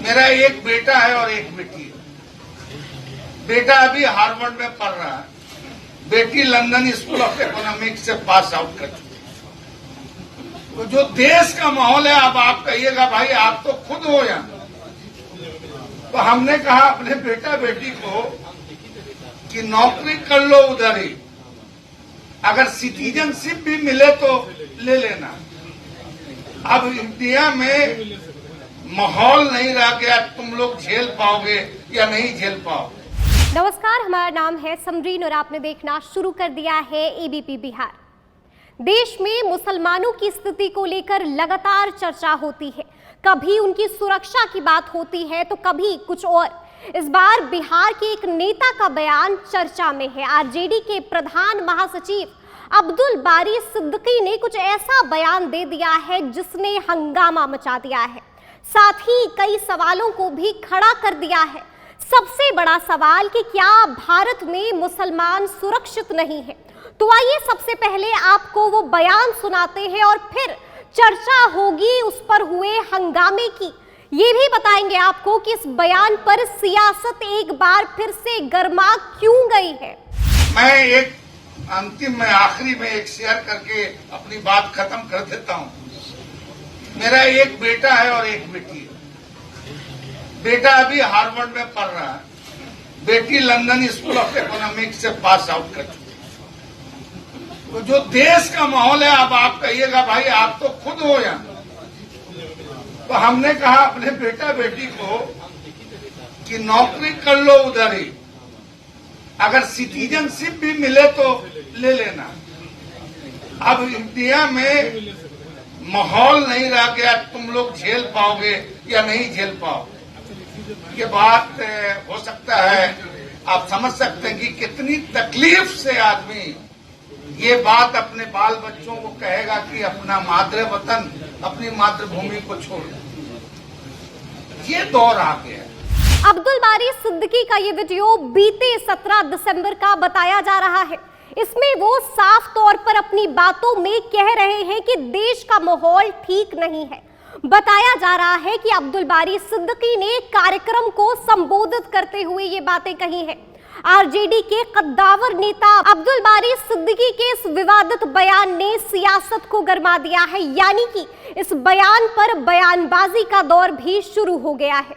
मेरा एक बेटा है और एक बेटी है। बेटा अभी हार्वर्ड में पढ़ रहा है, बेटी लंदन स्कूल ऑफ इकोनॉमिक्स से पास आउट कर चुकी है। तो जो देश का माहौल है, अब आप कहिएगा भाई आप तो खुद हो यहाँ, तो हमने कहा अपने बेटा बेटी को कि नौकरी कर लो उधर ही, अगर सिटीजनशिप भी मिले तो ले लेना। अब इंडिया में माहौल नहीं रह गया, तुम लोग झेल पाओगे या नहीं झेल पाओगे। नमस्कार, हमारा नाम है समरीन और आपने देखना शुरू कर दिया है एबीपी बिहार। देश में मुसलमानों की स्थिति को लेकर लगातार चर्चा होती है, कभी उनकी सुरक्षा की बात होती है तो कभी कुछ और। इस बार बिहार के एक नेता का बयान चर्चा में है। आरजेडी के प्रधान महासचिव अब्दुल बारी सिद्दीकी ने कुछ ऐसा बयान दे दिया है जिसने हंगामा मचा दिया है, साथ ही कई सवालों को भी खड़ा कर दिया है। सबसे बड़ा सवाल कि क्या भारत में मुसलमान सुरक्षित नहीं है। तो आइए सबसे पहले आपको वो बयान सुनाते हैं और फिर चर्चा होगी उस पर हुए हंगामे की। ये भी बताएंगे आपको कि इस बयान पर सियासत एक बार फिर से गर्मा क्यों गई है। मैं एक अंतिम में आखिरी में एक शेयर करके अपनी बात खत्म कर देता हूँ। मेरा एक बेटा है और एक बेटी है। बेटा अभी हार्वर्ड में पढ़ रहा है, बेटी लंदन स्कूल ऑफ इकोनॉमिक्स से पास आउट कर चुकी है। तो जो देश का माहौल है, अब आप कहिएगा भाई आप तो खुद हो यहाँ, तो हमने कहा अपने बेटा बेटी को कि नौकरी कर लो उधर ही, अगर सिटीजनशिप भी मिले तो ले लेना। अब इंडिया में माहौल नहीं रह गया, तुम लोग झेल पाओगे या नहीं झेल पाओगे। ये बात हो सकता है, आप समझ सकते हैं कि कितनी तकलीफ से आदमी ये बात अपने बाल बच्चों को कहेगा कि अपना मातृ वतन, अपनी मातृभूमि को छोड़। ये दौर आ गया। अब्दुल बारी सिद्दीकी का ये वीडियो बीते 17 दिसंबर का बताया जा रहा है। इसमें वो साफ तौर पर अपनी बातों में कह रहे हैं कि देश का माहौल ठीक नहीं है। बताया जा रहा है कि अब्दुल बारी सिद्दीकी ने कार्यक्रम को संबोधित करते हुए ये बातें कही हैं। आरजेडी के कद्दावर नेता अब्दुल बारी सिद्दीकी के इस विवादित बयान ने सियासत को गरमा दिया है, यानी कि इस बयान पर बयानबाजी का दौर भी शुरू हो गया है।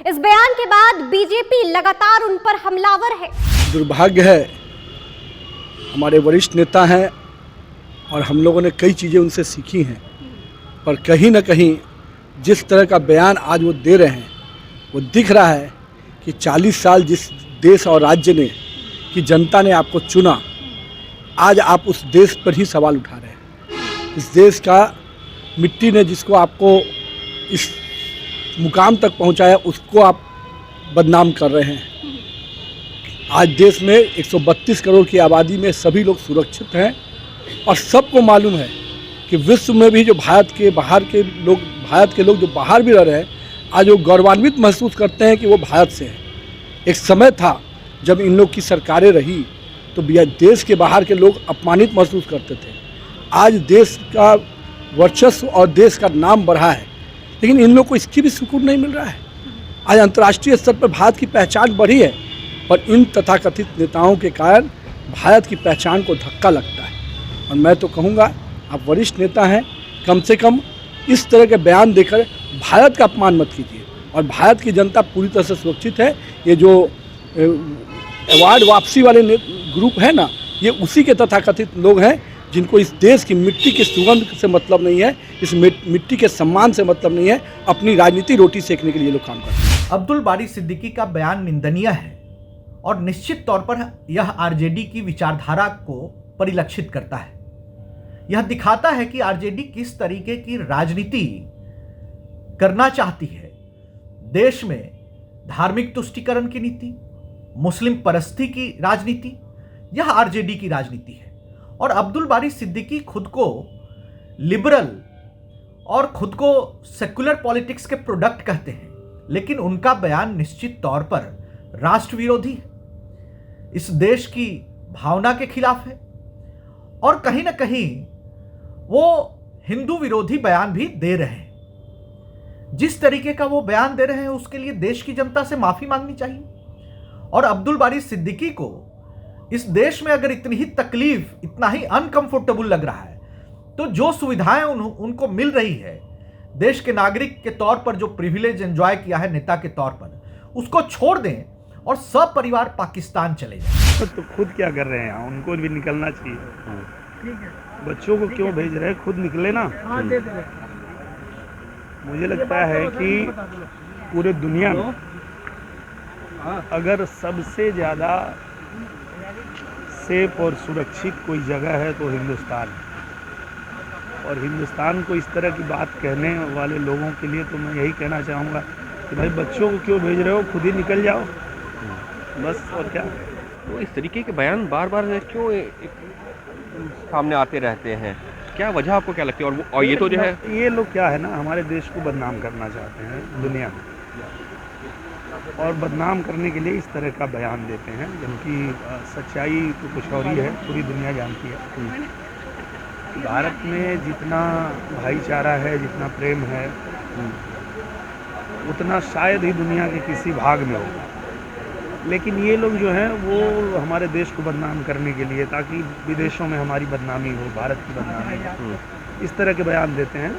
इस बयान के बाद बीजेपी लगातार उन पर हमलावर है। दुर्भाग्य है, हमारे वरिष्ठ नेता हैं और हम लोगों ने कई चीज़ें उनसे सीखी हैं, पर कहीं ना कहीं जिस तरह का बयान आज वो दे रहे हैं, वो दिख रहा है कि 40 साल जिस देश और राज्य ने की जनता ने आपको चुना, आज आप उस देश पर ही सवाल उठा रहे हैं। इस देश का मिट्टी ने जिसको आपको इस मुकाम तक पहुंचाया, उसको आप बदनाम कर रहे हैं। आज देश में 132 करोड़ की आबादी में सभी लोग सुरक्षित हैं और सबको मालूम है कि विश्व में भी जो भारत के लोग जो बाहर भी रह रहे हैं, आज वो गौरवान्वित महसूस करते हैं कि वो भारत से हैं। एक समय था जब इन लोग की सरकारें रही तो देश के बाहर के लोग अपमानित महसूस करते थे। आज देश का वर्चस्व और देश का नाम बढ़ा है, लेकिन इन लोग को इसकी भी सुकून नहीं मिल रहा है। आज अंतर्राष्ट्रीय स्तर पर भारत की पहचान बढ़ी है, पर इन तथाकथित नेताओं के कारण भारत की पहचान को धक्का लगता है। और मैं तो कहूँगा, आप वरिष्ठ नेता हैं, कम से कम इस तरह के बयान देकर भारत का अपमान मत कीजिए। और भारत की जनता पूरी तरह से सुरक्षित है। ये जो अवार्ड वापसी वाले ग्रुप है ना, ये उसी के तथाकथित लोग हैं जिनको इस देश की मिट्टी की सुगंध से मतलब नहीं है, इस मिट्टी के सम्मान से मतलब नहीं है। अपनी राजनीति रोटी सेकने के लिए लोग काम करते हैं। अब्दुल बारी सिद्दीकी का बयान निंदनीय है और निश्चित तौर पर यह आरजेडी की विचारधारा को परिलक्षित करता है। यह दिखाता है कि आरजेडी किस तरीके की राजनीति करना चाहती है। देश में धार्मिक तुष्टीकरण की नीति, मुस्लिम परस्ती की राजनीति, यह आरजेडी की राजनीति है। और अब्दुल बारी सिद्दीकी खुद को लिबरल और खुद को सेकुलर पॉलिटिक्स के प्रोडक्ट कहते हैं, लेकिन उनका बयान निश्चित तौर पर राष्ट्र विरोधी है, इस देश की भावना के खिलाफ है और कहीं ना कहीं वो हिंदू विरोधी बयान भी दे रहे हैं। जिस तरीके का वो बयान दे रहे हैं उसके लिए देश की जनता से माफी मांगनी चाहिए। और अब्दुल बारी सिद्दीकी को इस देश में अगर इतनी ही तकलीफ, इतना ही अनकंफर्टेबल लग रहा है, तो जो सुविधाएं उनको मिल रही है देश के नागरिक के तौर पर, जो प्रिविलेज एंजॉय किया है नेता के तौर पर, उसको छोड़ दें और सब परिवार पाकिस्तान चले जाए। तो खुद क्या कर रहे हैं यहाँ, उनको भी निकलना चाहिए। बच्चों को क्यों भेज रहे हैं, खुद निकले ना। मुझे लगता है कि पूरे दुनिया में अगर सबसे ज़्यादा सेफ और सुरक्षित कोई जगह है तो हिंदुस्तान है। और हिंदुस्तान को इस तरह की बात कहने वाले लोगों के लिए तो मैं यही कहना चाहूँगा कि भाई बच्चों को क्यों भेज रहे हो, खुद ही निकल जाओ बस, और क्या। तो इस तरीके के बयान बार बार क्यों सामने आते रहते हैं, क्या वजह आपको क्या लगती है? और ये तो जो है, ये लोग क्या है ना, हमारे देश को बदनाम करना चाहते हैं दुनिया में, और बदनाम करने के लिए इस तरह का बयान देते हैं, जबकि सच्चाई तो कुछ और ही है, पूरी दुनिया जानती है। भारत में जितना भाईचारा है, जितना प्रेम है, उतना शायद ही दुनिया के किसी भाग में होगा। लेकिन ये लोग जो हैं वो हमारे देश को बदनाम करने के लिए, ताकि विदेशों में हमारी बदनामी हो, भारत की बदनामी हो, इस तरह के बयान देते हैं।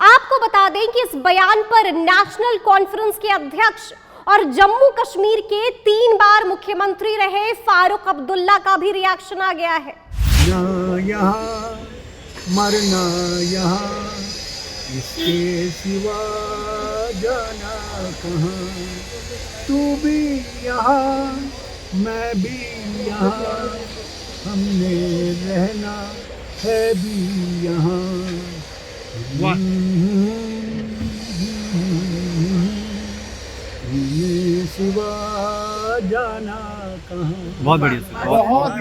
आपको बता दें कि इस बयान पर नेशनल कॉन्फ्रेंस के अध्यक्ष और जम्मू कश्मीर के 3 बार मुख्यमंत्री रहे फारूक अब्दुल्ला का भी रिएक्शन आ गया है। ना यहाँ मरना यहाँ, इसके सिवा जाना कहाँ, तू भी यहाँ मैं भी यहाँ, हमने रहना है भी यहाँ। सिवा जाना कहाँ। बहुत बढ़िया, बहुत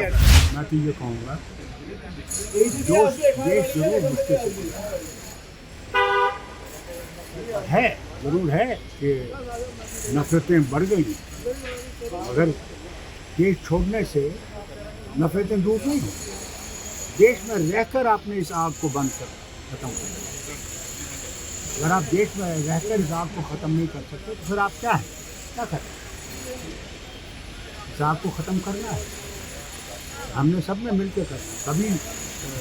मैं तो ये कहूँगा देश जरूर मुश्किल है, जरूर है कि नफरतें बढ़ गई, अगर देश छोड़ने से नफरतें दूर नहीं हो। देश में रहकर आपने इस आग को बंद कर खत्म कर, अगर आप देश में रहकर इस आग को ख़त्म नहीं कर सकते तो फिर आप क्या है, क्या करें? इस आग को ख़त्म करना है, हमने सब ने मिलकर करना। कभी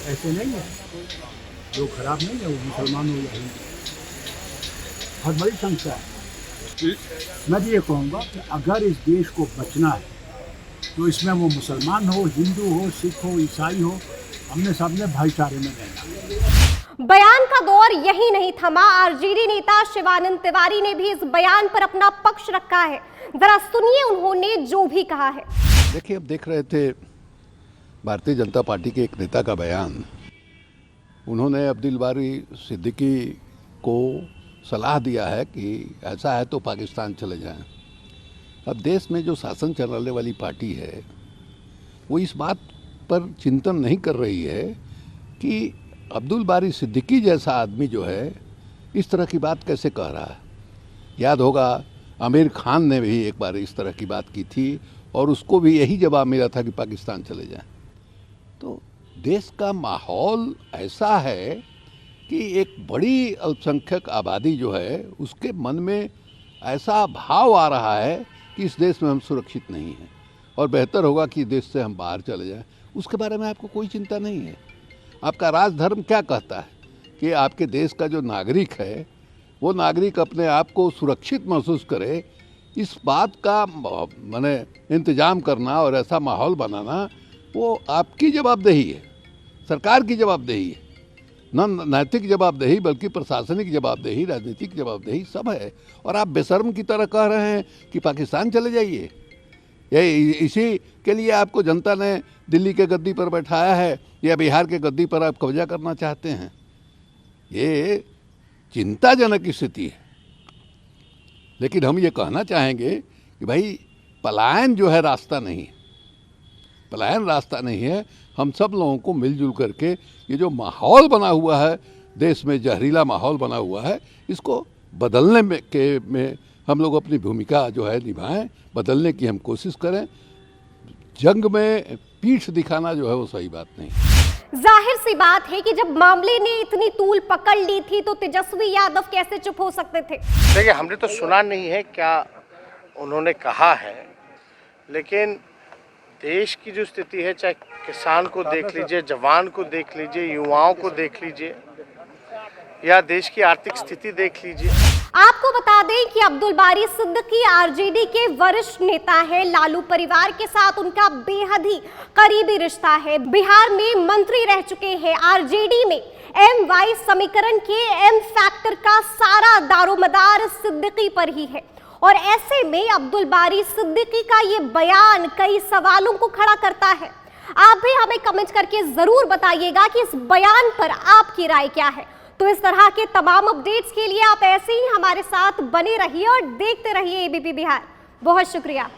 ऐसे नहीं है, जो खराब नहीं है वो मुसलमान हो या हिंदू, बहुत बड़ी संख्या है। मैं तो ये कहूँगा कि अगर इस देश को बचना है तो इसमें वो मुसलमान हो, हिंदू हो, सिख हो, ईसाई हो, हमने सब ने भाईचारे में रहना। बयान का दौर यही नहीं थमा। आरजेडी नेता शिवानंद तिवारी ने भी इस बयान पर अपना पक्ष रखा है। जरा सुनिए उन्होंने जो भी कहा है। देखिए, अब देख रहे थे भारतीय जनता पार्टी के एक नेता का बयान। उन्होंने अब्दुल बारी सिद्दीकी को सलाह दिया है कि ऐसा है तो पाकिस्तान चले जाएं। अब देश में जो शासन चलाने वाली पार्टी है वो इस बात पर चिंतन नहीं कर रही है कि अब्दुल बारी सिद्दीकी जैसा आदमी जो है इस तरह की बात कैसे कह रहा है। याद होगा आमिर खान ने भी एक बार इस तरह की बात की थी और उसको भी यही जवाब मिला था कि पाकिस्तान चले जाएं। तो देश का माहौल ऐसा है कि एक बड़ी अल्पसंख्यक आबादी जो है उसके मन में ऐसा भाव आ रहा है कि इस देश में हम सुरक्षित नहीं हैं और बेहतर होगा कि देश से हम बाहर चले जाएं। उसके बारे में आपको कोई चिंता नहीं है। आपका राजधर्म क्या कहता है कि आपके देश का जो नागरिक है वो नागरिक अपने आप को सुरक्षित महसूस करे। इस बात का माने इंतजाम करना और ऐसा माहौल बनाना वो आपकी जवाबदेही है, सरकार की जवाबदेही है, न नैतिक जवाबदेही बल्कि प्रशासनिक जवाबदेही, राजनीतिक जवाबदेही सब है। और आप बेशर्म की तरह कह रहे हैं कि पाकिस्तान चले जाइए। ये इसी के लिए आपको जनता ने दिल्ली के गद्दी पर बैठाया है या बिहार के गद्दी पर आप कब्जा करना चाहते हैं। ये चिंताजनक स्थिति है। लेकिन हम ये कहना चाहेंगे कि भाई पलायन जो है रास्ता नहीं है, पलायन रास्ता नहीं है। हम सब लोगों को मिलजुल करके ये जो माहौल बना हुआ है देश में, जहरीला माहौल बना हुआ है, इसको बदलने में हम लोग अपनी भूमिका जो है निभाएं, बदलने की हम कोशिश करें। जंग में पीठ दिखाना जो है वो सही बात नहीं। जाहिर सी बात है कि जब मामले ने इतनी तूल पकड़ ली थी तो तेजस्वी यादव कैसे चुप हो सकते थे। देखिए, हमने तो सुना नहीं है क्या उन्होंने कहा है, लेकिन देश की जो स्थिति है, चाहे किसान को देख लीजिए, जवान को देख लीजिए, युवाओं को देख लीजिए, या देश की आर्थिक स्थिति देख लीजिए। आपको बता दें कि अब्दुल बारी सिद्दीकी आरजेडी के वरिष्ठ नेता है। लालू परिवार के साथ उनका बेहद ही करीबी रिश्ता है। बिहार में मंत्री रह चुके हैं। आरजेडी में MY समीकरण के M फैक्टर का सारा दारोमदार सिद्दीकी पर ही है और ऐसे में अब्दुल बारी सिद्दीकी का ये बयान कई सवालों को खड़ा करता है। आप भी हमें कमेंट करके जरूर बताइएगा कि इस बयान पर आपकी राय क्या है। तो इस तरह के तमाम अपडेट्स के लिए आप ऐसे ही हमारे साथ बने रहिए और देखते रहिए ABP बिहार। बहुत शुक्रिया।